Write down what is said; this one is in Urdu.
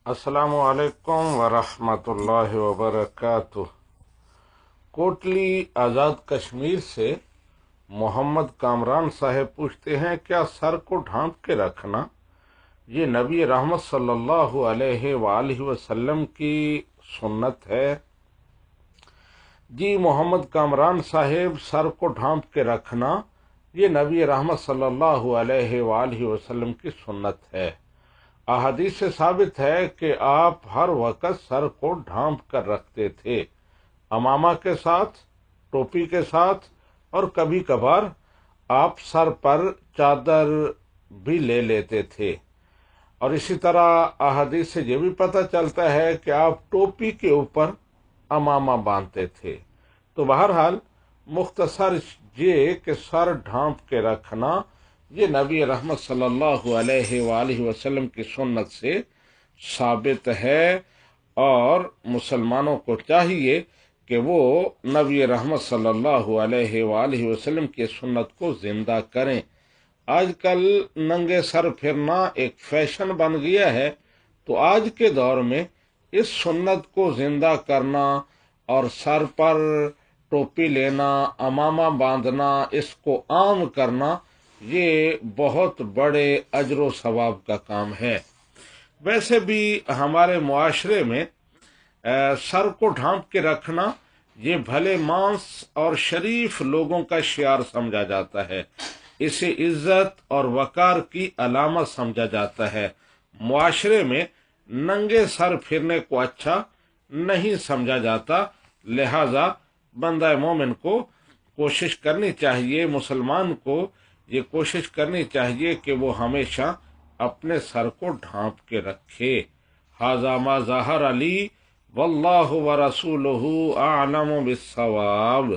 السلام علیکم ورحمۃ اللہ وبرکاتہ۔ کوٹلی آزاد کشمیر سے محمد کامران صاحب پوچھتے ہیں، کیا سر کو ڈھانپ کے رکھنا یہ نبی رحمت صلی اللہ علیہ وآلہ وسلم کی سنت ہے؟ جی محمد کامران صاحب، سر کو ڈھانپ کے رکھنا یہ نبی رحمت صلی اللہ علیہ وآلہ وسلم کی سنت ہے۔ احادیث سے ثابت ہے کہ آپ ہر وقت سر کو ڈھانپ کر رکھتے تھے، عمامہ کے ساتھ، ٹوپی کے ساتھ، اور کبھی کبھار آپ سر پر چادر بھی لے لیتے تھے۔ اور اسی طرح احادیث سے یہ بھی پتہ چلتا ہے کہ آپ ٹوپی کے اوپر عمامہ باندھتے تھے۔ تو بہرحال مختصر یہ کہ سر ڈھانپ کے رکھنا یہ نبی رحمت صلی اللہ علیہ وآلہ وسلم کی سنت سے ثابت ہے، اور مسلمانوں کو چاہیے کہ وہ نبی رحمت صلی اللہ علیہ وآلہ وسلم کی سنت کو زندہ کریں۔ آج کل ننگے سر پھرنا ایک فیشن بن گیا ہے، تو آج کے دور میں اس سنت کو زندہ کرنا اور سر پر ٹوپی لینا، عمامہ باندھنا، اس کو عام کرنا یہ بہت بڑے اجر و ثواب کا کام ہے۔ ویسے بھی ہمارے معاشرے میں سر کو ڈھانپ کے رکھنا یہ بھلے مانس اور شریف لوگوں کا شعار سمجھا جاتا ہے، اسے عزت اور وقار کی علامت سمجھا جاتا ہے۔ معاشرے میں ننگے سر پھرنے کو اچھا نہیں سمجھا جاتا، لہذا بندہ مومن کو کوشش کرنی چاہیے، مسلمان کو یہ کوشش کرنی چاہیے کہ وہ ہمیشہ اپنے سر کو ڈھانپ کے رکھے۔ ھذا ما ظہر علی واللہ ورسولہ اعلم بالصواب۔